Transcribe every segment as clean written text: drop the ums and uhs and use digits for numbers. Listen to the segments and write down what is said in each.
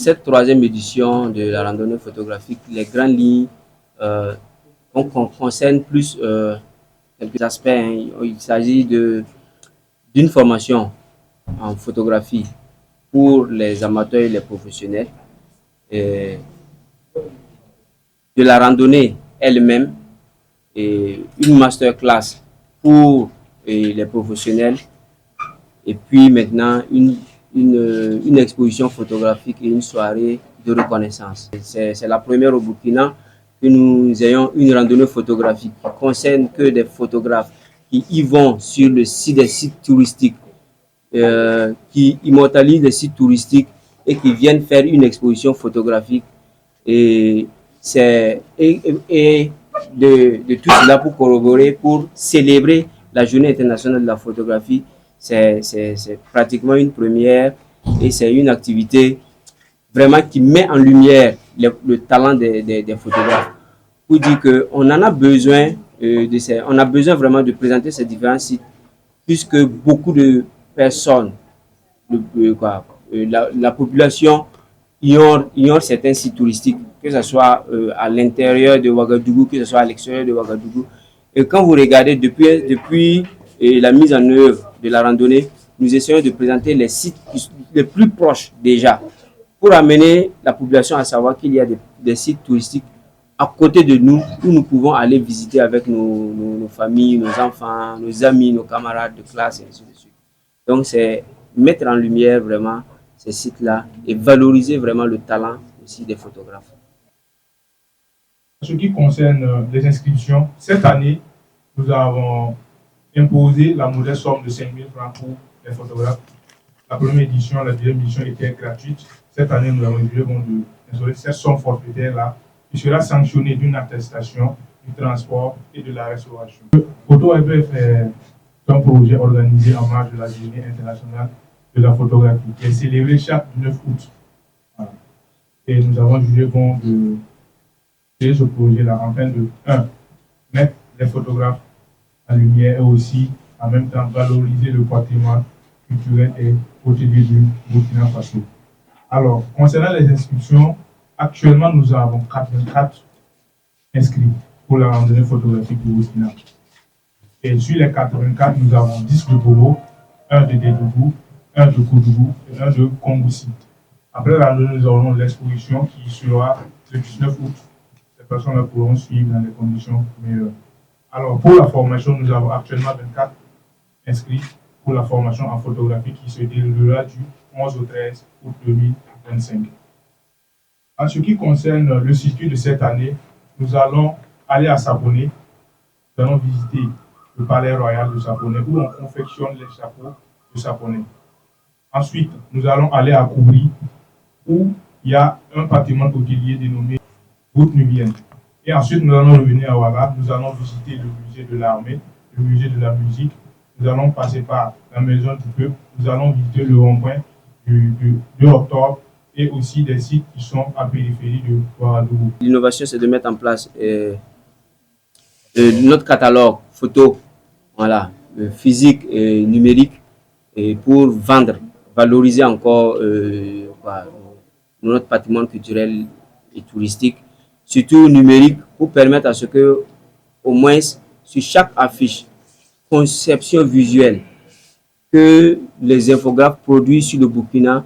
cette troisième édition de la randonnée photographique, les grandes lignes concernent plus quelques aspects. Hein. Il s'agit d'une formation en photographie pour les amateurs et les professionnels, et de la randonnée elle-même, et une masterclass pour les professionnels, et puis maintenant une exposition photographique et une soirée de reconnaissance. C'est la première au Burkina que nous ayons une randonnée photographique qui concerne que des photographes qui y vont sur le site des sites touristiques, qui immortalisent des sites touristiques et qui viennent faire une exposition photographique. Et de tout cela pour corroborer, pour célébrer la journée internationale de la photographie. C'est pratiquement une première et c'est une activité vraiment qui met en lumière le talent des photographes. Pour dire qu'on en a besoin, on a besoin vraiment de présenter ces différents sites, puisque beaucoup de personnes, la population ignore certains sites touristiques, que ce soit à l'intérieur de Ouagadougou, que ce soit à l'extérieur de Ouagadougou. Et quand vous regardez depuis la mise en œuvre de la randonnée, nous essayons de présenter les sites les plus proches déjà, pour amener la population à savoir qu'il y a des sites touristiques à côté de nous où nous pouvons aller visiter avec nos familles, nos enfants, nos amis, nos camarades de classe et ainsi de suite. Donc c'est mettre en lumière vraiment ces sites-là et valoriser vraiment le talent aussi des photographes. En ce qui concerne les inscriptions, cette année, nous avons imposé la modeste somme de 5 000 francs pour les photographes. La première édition, la deuxième édition était gratuite. Cette année, nous avons jugé bon d'instaurer cette somme forfaitaire-là qui sera sanctionnée d'une attestation, du transport et de la restauration. Photo FF est un projet organisé en marge de la Journée internationale de la photographie qui est célébrée chaque 9 août. Voilà. Et nous avons jugé bon de créer ce projet-là afin de, mettre les photographes en lumière et aussi en même temps valoriser le patrimoine culturel et hôtelier du Burkina Faso. Alors, concernant les inscriptions, actuellement nous avons 84 inscrits pour la randonnée photographique du Burkina. Et sur les 84, nous avons 10 de Bobo, 1 de Dédougou, 1 de Koudougou et 1 de Kongoussi. Après la randonnée, nous aurons l'exposition qui sera le 19 août. Ces personnes-là pourront suivre dans les conditions meilleures. Alors, pour la formation, nous avons actuellement 24 inscrits pour la formation en photographie qui se déroulera du 11 au 13 août 2025. En ce qui concerne le circuit de cette année, nous allons aller à Saponé. Nous allons visiter le palais royal de Saponé où on confectionne les chapeaux de Saponé. Ensuite, nous allons aller à Koubri où il y a un patrimoine hôtelier dénommé Route Nubienne. Et ensuite, nous allons revenir à Ouaga. Nous allons visiter le musée de l'armée, le musée de la musique. Nous allons passer par la maison du peuple. Nous allons visiter le rond-point du octobre et aussi des sites qui sont à périphérie de Ouagadougou. L'innovation, c'est de mettre en place notre catalogue photo, voilà, physique et numérique, et pour vendre, valoriser encore notre patrimoine culturel et touristique, surtout numérique, pour permettre à ce que, au moins, sur chaque affiche, conception visuelle, que les infographes produisent sur le Burkina,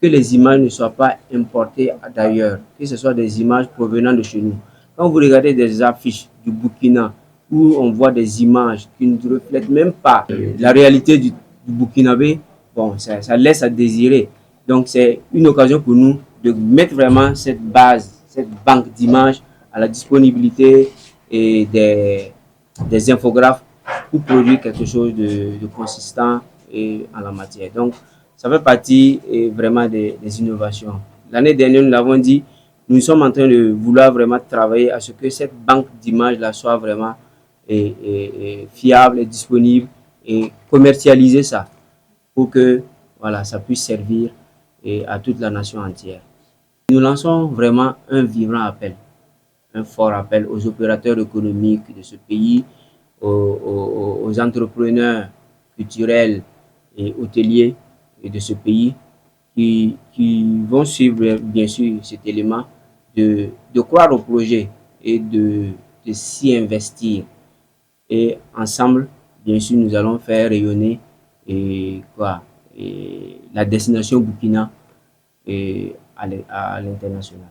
que les images ne soient pas importées d'ailleurs, que ce soit des images provenant de chez nous. Quand vous regardez des affiches du Burkina, où on voit des images qui ne reflètent même pas la réalité du Burkinabé, bon, ça laisse à désirer. Donc c'est une occasion pour nous de mettre vraiment cette base, cette banque d'images à la disponibilité et des infographes pour produire quelque chose de consistant et en la matière. Donc ça fait partie vraiment des innovations. L'année dernière, nous l'avons dit, nous sommes en train de vouloir vraiment travailler à ce que cette banque d'images-là soit vraiment fiable et disponible et commercialiser ça pour que voilà, ça puisse servir à toute la nation entière. Nous lançons vraiment un vibrant appel, un fort appel aux opérateurs économiques de ce pays, aux entrepreneurs culturels et hôteliers de ce pays qui vont suivre bien sûr cet élément de croire au projet et de s'y investir. Et ensemble, bien sûr, nous allons faire rayonner la destination Burkina à l'international.